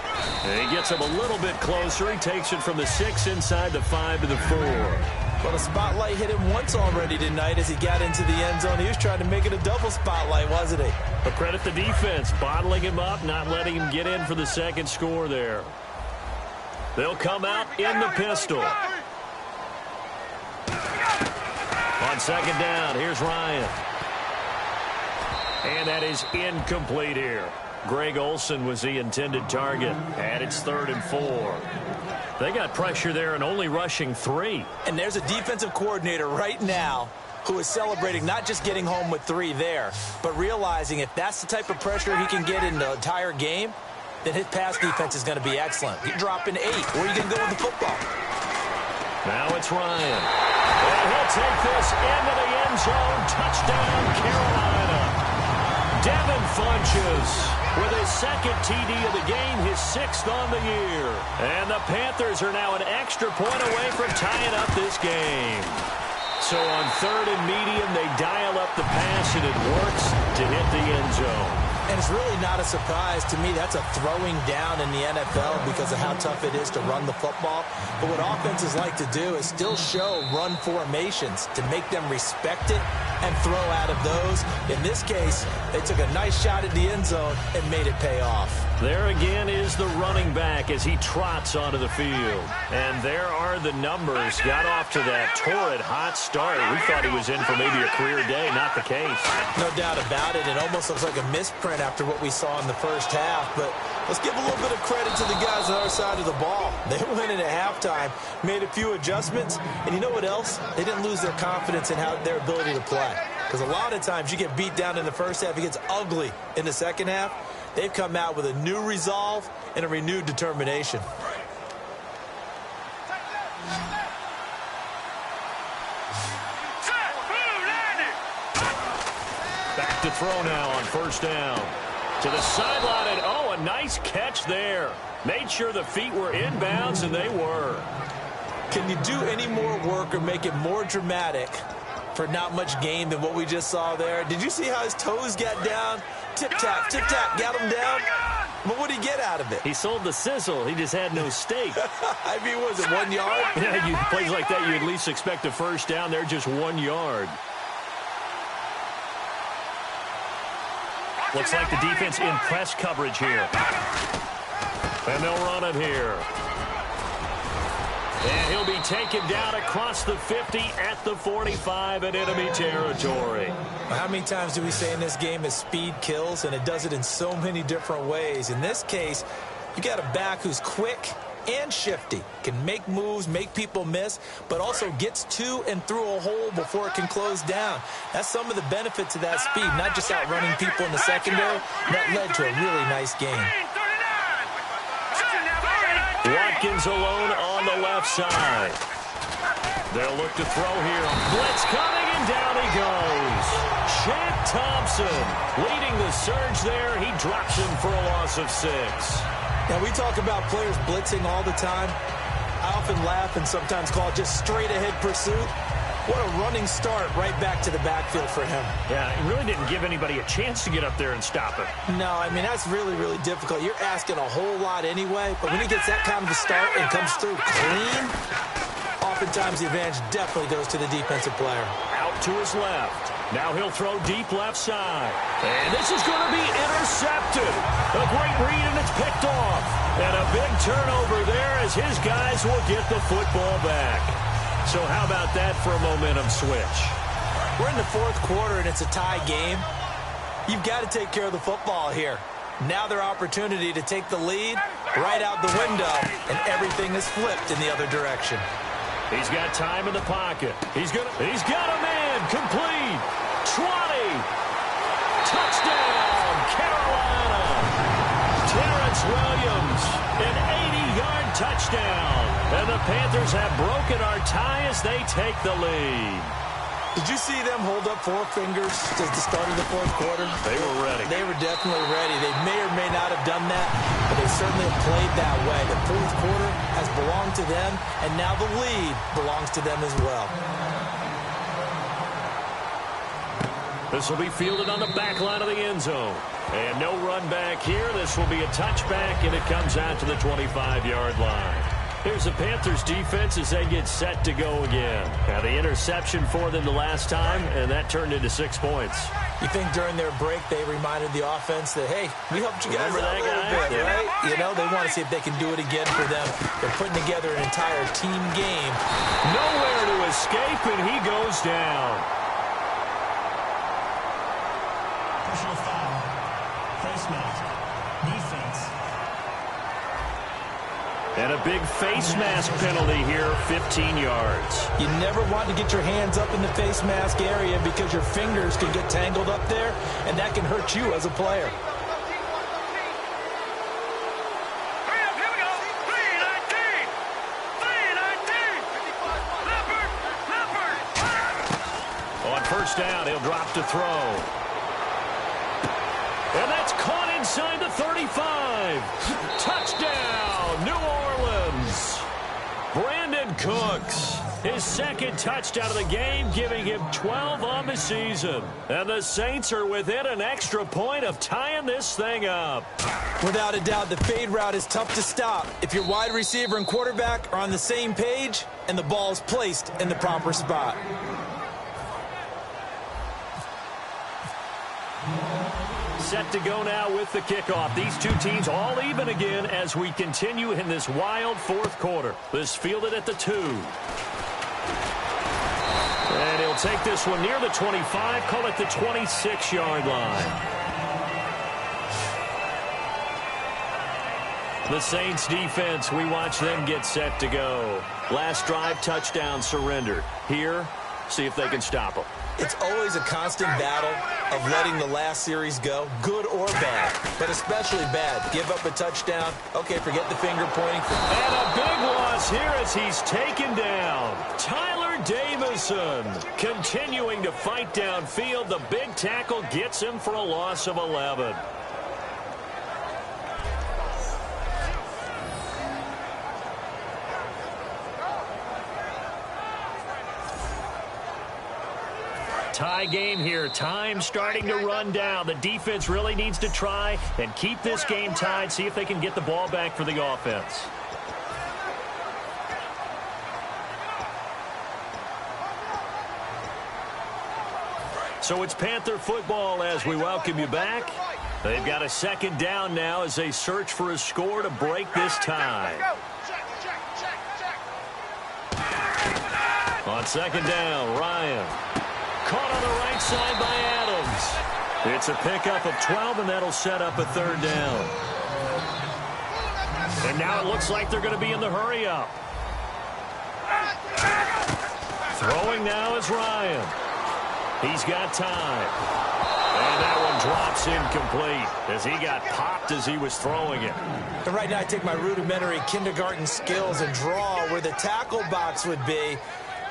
And he gets him a little bit closer. He takes it from the 6 inside the 5 to the 4. Well, the spotlight hit him once already tonight as he got into the end zone. He was trying to make it a double spotlight, wasn't he? But credit the defense, bottling him up, not letting him get in for the second score there. They'll come out in the pistol. On second down, here's Ryan. And that is incomplete here. Greg Olsen was the intended target. And it's 3rd and 4. They got pressure there and only rushing 3. And there's a defensive coordinator right now who is celebrating not just getting home with 3 there, but realizing if that's the type of pressure he can get in the entire game, then his pass defense is going to be excellent. You're dropping 8. Where are you going to go with the football? Now it's Ryan. And he'll take this into the end zone. Touchdown, Carolina. Devin Funches with his second TD of the game, his 6th on the year. And the Panthers are now an extra point away from tying up this game. So on 3rd and medium, they dial up the pass, and it works to hit the end zone. And it's really not a surprise to me. That's a throwing down in the NFL because of how tough it is to run the football. But what offenses like to do is still show run formations to make them respect it and throw out of those. In this case, they took a nice shot at the end zone and made it pay off. There again is the running back as he trots onto the field. And there are the numbers. Got off to that torrid hot start. We thought he was in for maybe a career day. Not the case. No doubt about it. It almost looks like a misprint after what we saw in the first half. But let's give a little bit of credit to the guys on the other side of the ball. They went in at halftime, made a few adjustments, and you know what else? They didn't lose their confidence in their ability to play. Because a lot of times you get beat down in the first half, it gets ugly in the second half. They've come out with a new resolve and a renewed determination. Back to throw now on first down. To the sideline, and oh, a nice catch there. Made sure the feet were inbounds, and they were. Can you do any more work or make it more dramatic for not much gain than what we just saw there? Did you see how his toes got down? Tip-tap, tip-tap, got him down. But what did he get out of it? He sold the sizzle. He just had no steak. I mean, was it 1 yard? Yeah, plays like that, you at least expect a first down. They're just 1 yard. Looks like the defense in press coverage here. And they'll run it here. And he'll be taken down across the 50 at the 45 in enemy territory. How many times do we say in this game is speed kills, and it does it in so many different ways. In this case, you got a back who's quick and shifty, can make moves, make people miss, but also gets to and through a hole before it can close down. That's some of the benefits of that speed, not just outrunning people in the secondary. That led to a really nice game. Watkins alone on the left side. They'll look to throw here. Blitz coming, and down he goes. Chad Thompson leading the surge there. He drops him for a loss of 6. Now, we talk about players blitzing all the time. I often laugh and sometimes call it just straight-ahead pursuit. What a running start right back to the backfield for him. Yeah, he really didn't give anybody a chance to get up there and stop him. No, I mean, that's really, really difficult. You're asking a whole lot anyway, but when he gets that kind of a start and comes through clean, oftentimes the advantage definitely goes to the defensive player. Out to his left. Now he'll throw deep left side. And this is going to be intercepted. A great read, and it's picked off. And a big turnover there as his guys will get the football back. So how about that for a momentum switch? We're in the fourth quarter, and it's a tie game. You've got to take care of the football here. Now their opportunity to take the lead right out the window, and everything is flipped in the other direction. He's got time in the pocket. He's got a man complete. 20. Touchdown, Carolina. Terrence Williams, an 80-yard touchdown. And the Panthers have broken our tie as they take the lead. Did you see them hold up 4 fingers at the start of the fourth quarter? They were ready. They were definitely ready. They may or may not have done that, but they certainly have played that way. The fourth quarter has belonged to them, and now the lead belongs to them as well. This will be fielded on the back line of the end zone. And no run back here. This will be a touchback, and it comes out to the 25-yard line. Here's the Panthers defense as they get set to go again. Now the interception for them the last time, and that turned into 6 points. You think during their break they reminded the offense that, hey, we helped you guys out a little bit, right? You know, they want to see if they can do it again for them. They're putting together an entire team game. Nowhere to escape, and he goes down. Personal foul. Face mask. Defense. And a big face mask penalty here, 15 yards. You never want to get your hands up in the face mask area because your fingers can get tangled up there, and that can hurt you as a player. On first down, he'll drop to throw. And that's caught inside the 35. Touchdown, New Orleans. Brandon Cooks, his second touchdown of the game, giving him 12 on the season. And the Saints are within an extra point of tying this thing up. Without a doubt, the fade route is tough to stop if your wide receiver and quarterback are on the same page and the ball is placed in the proper spot. set to go now with the kickoff. These two teams all even again as we continue in this wild fourth quarter. This fielded at the 2. And he'll take this one near the 25, call it the 26-yard line. The Saints defense, we watch them get set to go. Last drive, touchdown, surrender. Here, see if they can stop them. It's always a constant battle of letting the last series go, good or bad, but especially bad. Give up a touchdown. Okay, forget the finger pointing. And a big loss here as he's taken down. Tyler Davison continuing to fight downfield. The big tackle gets him for a loss of 11. Tie game here. Time starting to run down. The defense really needs to try and keep this game tied. See if they can get the ball back for the offense. So it's Panther football as we welcome you back. They've got a second down now as they search for a score to break this tie. On second down, Ryan. Caught on the right side by Adams. It's a pickup of 12, and that'll set up a third down. And now it looks like they're going to be in the hurry-up. Throwing now is Ryan. He's got time. And that one drops incomplete as he got popped as he was throwing it. And right now I take my rudimentary kindergarten skills and draw where the tackle box would be,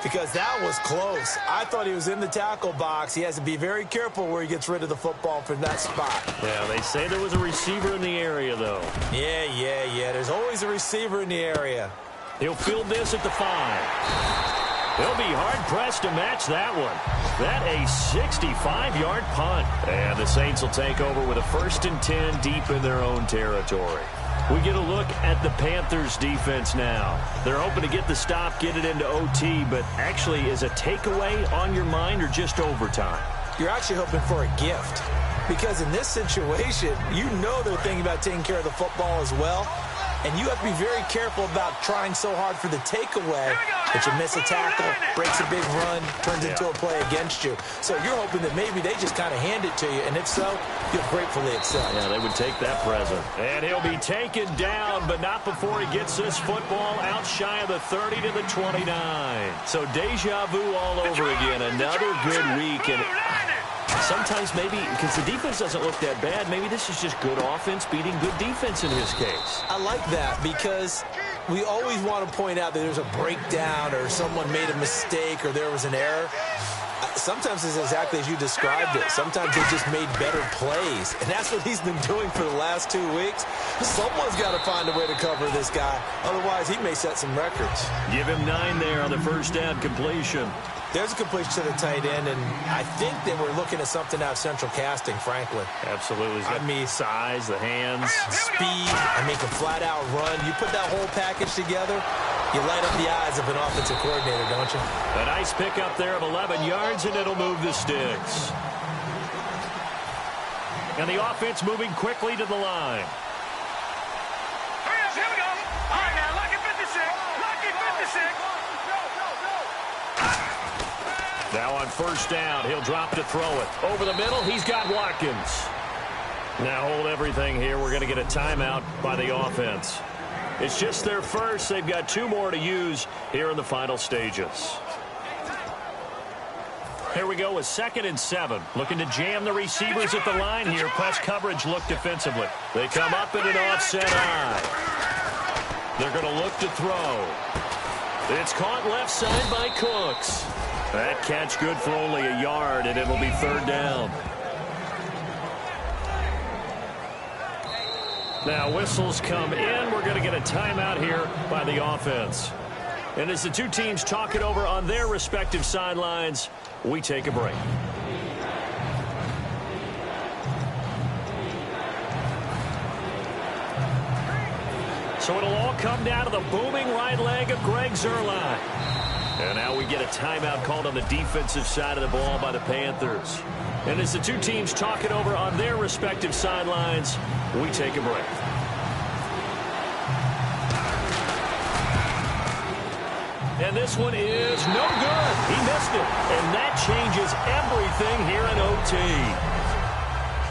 because that was close. I thought he was in the tackle box. He has to be very careful where he gets rid of the football from that spot. Yeah, they say there was a receiver in the area, though. Yeah. There's always a receiver in the area. He'll field this at the 5. They'll be hard-pressed to match that one. That a 65-yard punt. And the Saints will take over with a 1st and 10 deep in their own territory. We get a look at the Panthers defense now. They're hoping to get the stop, get it into OT, but actually is a takeaway on your mind or just overtime? You're actually hoping for a gift, because in this situation, you know they're thinking about taking care of the football as well, and you have to be very careful about trying so hard for the takeaway that you miss a tackle, breaks a big run, turns into a play against you. So you're hoping that maybe they just kind of hand it to you, and if so, you'll gratefully accept. Yeah, they would take that present. And he'll be taken down, but not before he gets this football out shy of the 30 to the 29. So deja vu all over again. Another good week. And sometimes maybe, because the defense doesn't look that bad, maybe this is just good offense beating good defense in his case. I like that, because we always want to point out that there's a breakdown or someone made a mistake or there was an error. Sometimes it's exactly as you described it. Sometimes they just made better plays. And that's what he's been doing for the last 2 weeks. Someone's got to find a way to cover this guy. Otherwise, he may set some records. Give him 9 there on the first down completion. There's a completion to the tight end, and I think that we're looking at something out of Central Casting, frankly. Absolutely. I mean, size, the hands. Speed, I mean, can flat-out run. You put that whole package together, you light up the eyes of an offensive coordinator, don't you? A nice pickup there of 11 yards, and it'll move the sticks. And the offense moving quickly to the line. Here we go. All right, now, lucky 56. Lucky 56. Now on first down, he'll drop to throw it. Over the middle, he's got Watkins. Now hold everything here. We're going to get a timeout by the offense. It's just their first. They've got 2 more to use here in the final stages. Here we go with 2nd and 7. Looking to jam the receivers at the line here. Press coverage look defensively. They come up in an offset eye. They're going to look to throw. It's caught left side by Cooks. That catch good for only a yard, and it'll be 3rd down. Now whistles come in. We're going to get a timeout here by the offense. And as the two teams talk it over on their respective sidelines, we take a break. So it'll all come down to the booming right leg of Greg Zuerlein. And now we get a timeout called on the defensive side of the ball by the Panthers. And as the two teams talk it over on their respective sidelines, we take a break. And this one is no good. He missed it. And that changes everything here in OT.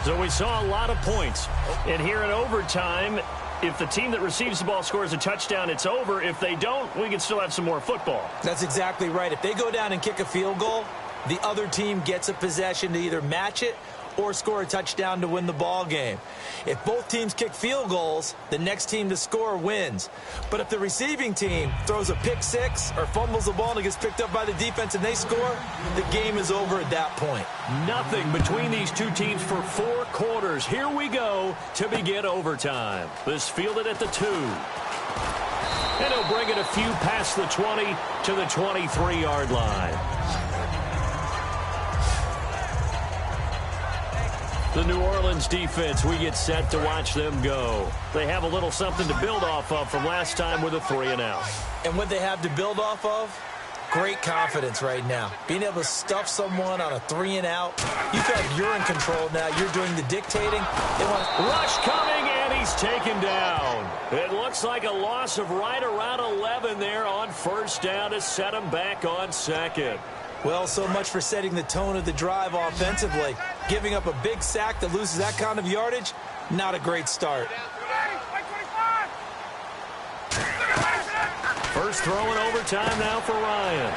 So we saw a lot of points. And here in overtime, if the team that receives the ball scores a touchdown, it's over. If they don't, we can still have some more football. That's exactly right. If they go down and kick a field goal, the other team gets a possession to either match it or score a touchdown to win the ball game. If both teams kick field goals, the next team to score wins. But if the receiving team throws a pick six or fumbles the ball and it gets picked up by the defense and they score, the game is over at that point. Nothing between these two teams for 4 quarters. Here we go to begin overtime. This fielded at the 2. And he'll bring it a few past the 20 to the 23-yard line. The New Orleans defense, we get set to watch them go. They have a little something to build off of from last time with a 3-and-out. And what they have to build off of? Great confidence right now. Being able to stuff someone on a 3-and-out. You feel like you're in control now. You're doing the dictating. Rush coming, and he's taken down. It looks like a loss of right around 11 there on first down to set him back on second. Well, so much for setting the tone of the drive offensively. Giving up a big sack that loses that kind of yardage, not a great start. First throw in overtime now for Ryan.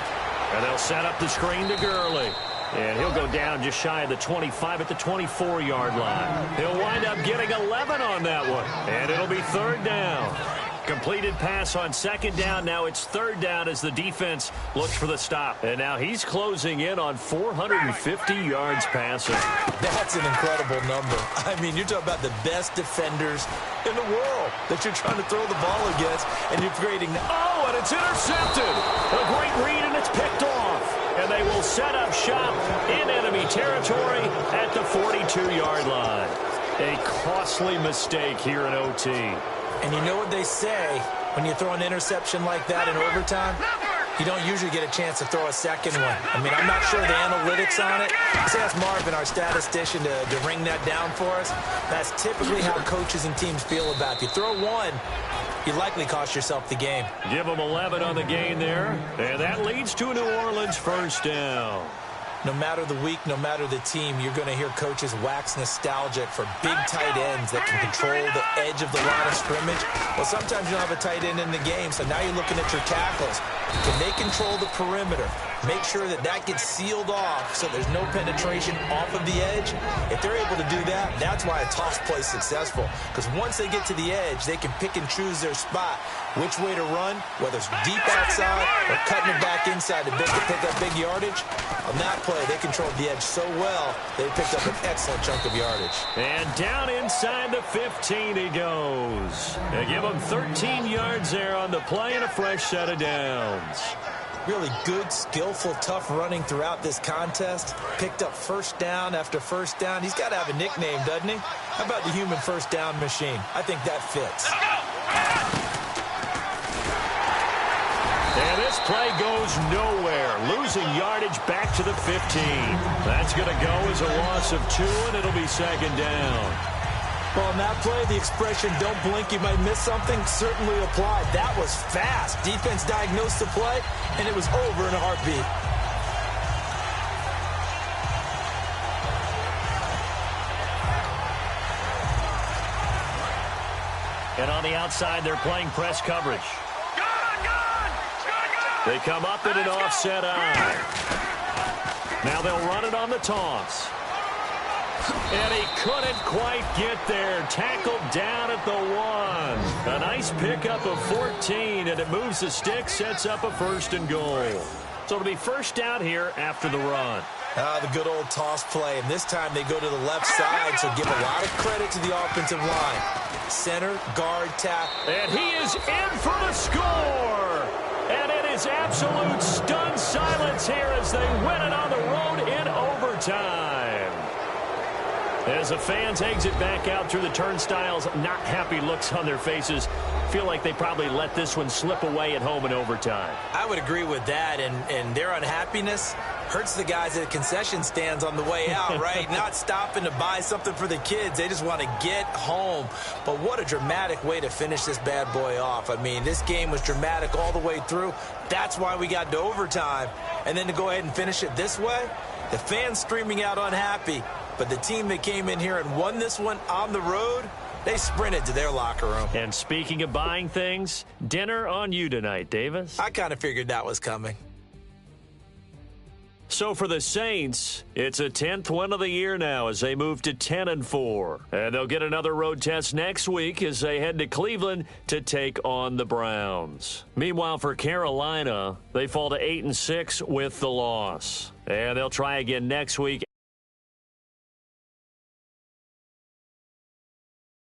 And they'll set up the screen to Gurley. And he'll go down just shy of the 25 at the 24-yard line. He'll wind up getting 11 on that one. And it'll be third down. Completed pass on second down. Now it's third down as the defense looks for the stop. And now he's closing in on 450 yards passing. That's an incredible number. I mean, you're talking about the best defenders in the world that you're trying to throw the ball against, and you're creating... Oh, and it's intercepted. A great read, and it's picked off. And they will set up shop in enemy territory at the 42-yard line. A costly mistake here in OT. And you know what they say, when you throw an interception like that in overtime, you don't usually get a chance to throw a second one. I mean, I'm not sure the analytics on it. Let's ask Marvin, our statistician, to ring that down for us. That's typically how coaches and teams feel about it. If you throw one, you likely cost yourself the game. Give them 11 on the gain there, and that leads to a New Orleans first down. No matter the week, no matter the team, you're going to hear coaches wax nostalgic for big tight ends that can control the edge of the line of scrimmage. Well, sometimes you don't have a tight end in the game, so now you're looking at your tackles. Can they control the perimeter? Make sure that that gets sealed off so there's no penetration off of the edge. If they're able to do that, that's why a toss play is successful. Because once they get to the edge, they can pick and choose their spot, which way to run, whether it's deep outside or cutting it back inside to pick up big yardage. On that play, they controlled the edge so well, they picked up an excellent chunk of yardage. And down inside the 15 he goes. They give him 13 yards there on the play and a fresh set of downs. Really good, skillful, tough running throughout this contest. Picked up first down after first down. He's got to have a nickname, doesn't he? How about the human first down machine? I think that fits. And this play goes nowhere. Losing yardage back to the 15. That's going to go as a loss of 2, and it'll be second down. Well, on that play, the expression, don't blink, you might miss something, certainly applied. That was fast. Defense diagnosed the play, and it was over in a heartbeat. And on the outside, they're playing press coverage. They come up in an offset eye. Now they'll run it on the toss. And he couldn't quite get there. Tackled down at the 1. A nice pickup of 14, and it moves the stick, sets up a first and goal. So it'll be first down here after the run. The good old toss play, and this time they go to the left side, so give a lot of credit to the offensive line. Center, guard, tap. And he is in for the score. And it is absolute stunned silence here as they win it on the road in overtime. As the fans exit back out through the turnstiles, not happy looks on their faces. Feel like they probably let this one slip away at home in overtime. I would agree with that, and their unhappiness hurts the guys at the concession stands on the way out, right? Not stopping to buy something for the kids. They just want to get home. But what a dramatic way to finish this bad boy off. I mean, this game was dramatic all the way through. That's why we got to overtime. And then to go ahead and finish it this way, the fans streaming out unhappy. But the team that came in here and won this one on the road, they sprinted to their locker room. And speaking of buying things, dinner on you tonight, Davis. I kind of figured that was coming. So for the Saints, it's a 10th win of the year now as they move to 10-4. And they'll get another road test next week as they head to Cleveland to take on the Browns. Meanwhile, for Carolina, they fall to 8-6 with the loss. And they'll try again next week